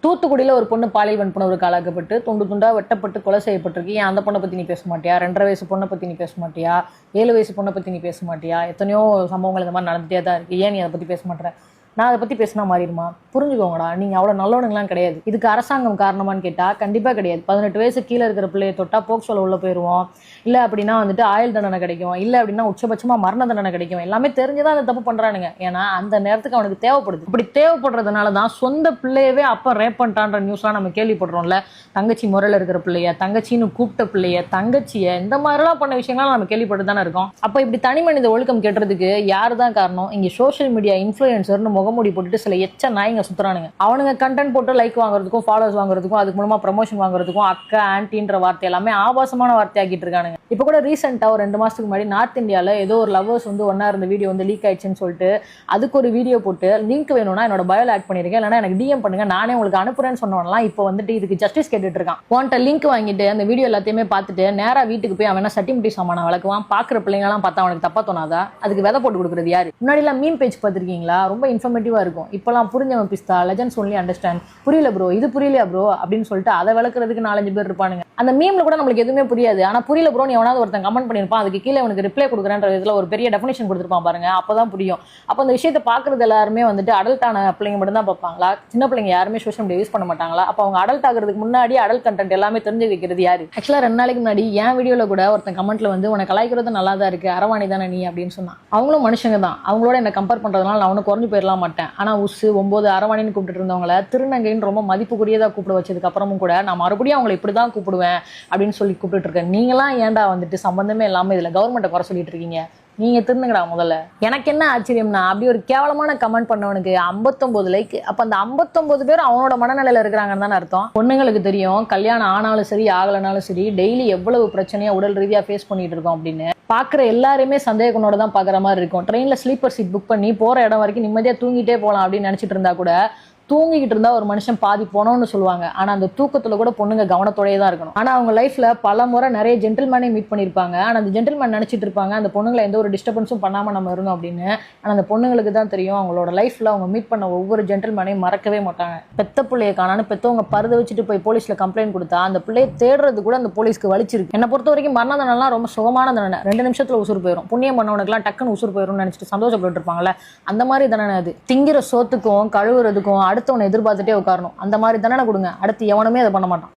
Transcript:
தூத்துக்குடியில ஒரு பொண்ணு பாலியல் வன்புணர்வுக்கு ஆளாக்கப்பட்டு துண்டு துண்டா வெட்டப்பட்டு கொலை செய்யப்பட்டிருக்கு. ஏன் அந்த பொண்ணை பத்தி நீ பேச மாட்டியா? 2.5 வயசு பொண்ணை பத்தி நீ பேச மாட்டியா? 7 வயசு பொண்ணை பத்தி நீ பேச மாட்டியா? எத்தனையோ சம்பவங்கள் இந்த மாதிரி நடந்துட்டே தான் இருக்கு. ஏன் நீ அதை பத்தி பேச மாட்டேற? நான் அதை பற்றி பேசினா மாறிடுமா? புரிஞ்சுக்கோங்கடா, நீங்கள் அவ்வளோ நல்லவனுங்களாம் கிடையாது. இதுக்கு அரசாங்கம் காரணமானு கேட்டால் கண்டிப்பாக கிடையாது. 18 வயசு கீழே இருக்கிற பிள்ளையை தொட்டால் போக்சோல உள்ள போயிடுவோம், இல்லை அப்படின்னா வந்துட்டு ஆயுள் தண்டனை கிடைக்கும், இல்லை அப்படின்னா உச்சபட்சமாக மரண தண்டனை கிடைக்கும். எல்லாமே தெரிஞ்சுதான் அதை தப்பு பண்ணுறானுங்க. ஏன்னா அந்த நேரத்துக்கு அவனுக்கு தேவைப்படுது. இப்படி தேவைப்படுறதுனால தான் சொந்த பிள்ளையவே அப்போ ரேப் பண்ணிட்டான்ற நியூஸ்லாம் நம்ம கேள்விப்படுறோம்ல. தங்கச்சி முறையில் இருக்கிற பிள்ளைய, தங்கச்சின்னு கூப்பிட்ட பிள்ளைய, தங்கச்சியை, இந்த மாதிரிலாம் பண்ண விஷயங்கள்லாம் நம்ம கேள்விப்பட்டு தானே இருக்கோம். அப்போ இப்படி தனி மனித ஒழுக்கம் கெட்டுறதுக்கு யார் தான் காரணம்? இங்கே சோஷியல் மீடியா இன்ஃப்ளூயன்சர்னு முகமூடி போட்டுட்டு சில எச்ச நாய்ங்க சுத்துறானுங்க. அவனுங்க கண்டென்ட் போட்டு லைக் வாங்குறதுக்கும் ஃபாலோவர்ஸ் வாங்குறதுக்கும் அதுக்கு மூலமா ப்ரமோஷன் வாங்குறதுக்கும் அக்கா ஆன்டின்ற வார்த்தை எல்லாமே ஆபாசமான வார்த்தை ஆக்கிட்டு இருக்கானுங்க. இப்போ கூட ரீசெண்டா ஒரு 2 மாசத்துக்கு முன்னாடி நார்த் இந்தியாவில் ஏதோ ஒரு லவ்வர்ஸ் வந்து ஒன்னா இருந்த வீடியோ வந்து லீக் ஆயிடுச்சுன்னு சொல்லிட்டு அதுக்கு ஒரு வீடியோ போட்டு லிங்க் வேணும்னா என்னோட பயோல ஆட் பண்ணிருக்கேன், இல்லைன்னா எனக்கு டிஎம் பண்ணுங்க, நானே உங்களுக்கு அனுப்புறேன்னு சொன்னவன்லாம் இப்போ வந்துட்டு இதுக்கு ஜஸ்டிஸ் கேட்டுட்டு இருக்கான். உன்கிட்ட லிங்க் வாங்கிட்டு அந்த வீடியோ எல்லாத்தையுமே பார்த்துட்டு நேரா வீட்டுக்கு போய் அவன் சட்டி முட்டி சாமான வளர்க்குவான். பாக்குற பிள்ளைங்கலாம் பார்த்தா அவனுக்கு தப்பா தோணாதா? அதுக்கு விதை போட்டு கொடுக்குறது யாரு? முன்னாடி எல்லாம் மீம் பேஜ் பார்த்திருக்கீங்களா? ரொம்ப இன்ஃபர்மேட்டிவா இருக்கும். இப்பெல்லாம் புரிஞ்சவன் பிஸ்தா, லெஜண்ட்ஸ் ஒன்லி அண்டர்ஸ்டாண்ட், புரியல ப்ரோ, இது புரியலையா ப்ரோ அப்படின்னு சொல்லிட்டு அதை விளக்குறதுக்கு 4-5 பேர் இருப்பானுங்க. அந்த மீம்ல கூட நம்மளுக்கு எதுவுமே புரியாது. ஆனா புரியல ப்ரோ எவனாவது ஒருத்தன் கமெண்ட் பண்ணிருப்பான், அதுக்கு கீழே அவனுக்கு ரிப்ளை கொடுக்குறேன்ற இதுல ஒரு பெரிய டெஃபினேஷன் கொடுத்துருப்பான் பாருங்க, அப்பதான் புரியும். அப்ப அந்த விஷயத்தை பாக்குறது எல்லாருமே வந்துட்டு அடல்ட்டான பிள்ளைங்க மட்டும் தான் பார்ப்பாங்களா? சின்ன பிள்ளைங்க யாருமே சோஷியல் மீடியா யூஸ் பண்ண மாட்டாங்களா? அப்ப அவங்க அடல்ட் ஆகிறதுக்கு முன்னாடி அடல்ட் கண்டென்ட் எல்லாமே தெரிஞ்சு வைக்கிறது யாரு? ஆக்சுவலா 2 நாளைக்கு முன்னாடி என் வீடியோல கூட ஒருத்தன் கமெண்ட்ல வந்து உனக்கு கலாய்க்கிறது நல்லா தான் இருக்கு, அரவாணி தானே நீ அப்படின்னு சொன்னான். அவங்களும் மனுஷங்க தான், அவங்களோட என்ன கம்பேர் பண்றதுனால நான் அவனுக்கு குறைஞ்சு போயிடலாம் மாட்டேன். ஆனா உசு 9 அரவாணின்னு கூப்பிட்டு இருந்தவங்கள திருநங்கைன்னு ரொம்ப மதிப்புக்குரியதா கூப்பிட வச்சதுக்கு அப்புறமும் கூட நான் மறுபடியும் அவங்களை இப்படிதான் கூப்பிடுவேன் அப்படின்னு சொல்லி கூப்பிட்டு இருக்கேன். நீங்களாம் ஏன்டா வந்துட்டு சம்பந்தமே இல்லாம இதுல கவர்மெண்ட்டை குறை சொல்லிட்டு இருக்கீங்க? நீங்க திருந்துங்கடா முதல்ல. எனக்கு என்ன ஆச்சரியம்னா, அப்படி ஒரு கேவலமான கமெண்ட் பண்ணவனுக்கு 59 லைக். அப்ப அந்த 59 பேர் அவனோட மனநிலையில இருக்கிறாங்கன்னு தானே அர்த்தம். பொண்ணுங்களுக்கு தெரியும் கல்யாணம் ஆனாலும் சரி ஆகலனாலும் சரி டெய்லி எவ்வளவு பிரச்சனையா உடல் ரீதியா ஃபேஸ் பண்ணிட்டு இருக்கோம் அப்படின்னு. பாக்குற எல்லாருமே சந்தேகனோட தான் பாக்குற மாதிரி இருக்கும். ட்ரெயின்ல ஸ்லீப்பர் சீட் புக் பண்ணி போற இடம் வரைக்கும் நிம்மதியா தூங்கிட்டே போகலாம் அப்படின்னு நினைச்சிட்டு இருந்தா கூட தூங்கிக்கிட்டு இருந்தா ஒரு மனுஷன் பாதி போனோம்னு சொல்லுவாங்க. ஆனா அந்த தூக்கத்துல கூட பொண்ணுங்க கவனத்தோடயே தான் இருக்கணும். ஆனா அவங்க லைஃப்ல பல முறை நிறைய ஜென்டில்மேனே மீட் பண்ணிருப்பாங்க. ஆனா அந்த ஜென்டில்மேன் நினைச்சிட்டு இருப்பாங்க அந்த பொண்ணுங்களை எந்த ஒரு டிஸ்டர்பன்ஸும் பண்ணாம நம்ம இருந்தோம் அப்படின்னு. ஆனா அந்த பொண்ணுங்களுக்கு தான் தெரியும் அவங்களோட லைஃப்ல அவங்க மீட் பண்ண ஒவ்வொரு ஜென்டில்மேனையும் மறக்கவே மாட்டாங்க. பெத்த பிள்ளைய காணான்னு பெத்தவங்க பருத வச்சுட்டு போய் போலீஸ்ல கம்ப்ளைண்ட் கொடுத்தா அந்த பிள்ளையை தேடுறது கூட அந்த போலீஸ்க்கு வலிச்சிருக்கு. என்னை பொறுத்த வரைக்கும் மரண தண்டனைலாம் ரொம்ப சுகமான தண்டனை. 2 நிமிஷத்துல உசுறு போயிடும். புண்ணியம் பண்ணவனுக்குலாம் டக்குன்னு உசுறு போயிடும்னு நினைச்சிட்டு சந்தோஷப்பட்டு இருப்பாங்கல்ல, அந்த மாதிரி தண்டனை அது. திங்கிற சோத்துக்கும் கழுவுறதுக்கும் அடுத்தவனை எதிர்பார்த்துட்டே உட்காரணும். அந்த மாதிரி தண்டனை கொடுங்க, அடுத்து எவனுமே அதை பண்ண மாட்டான்.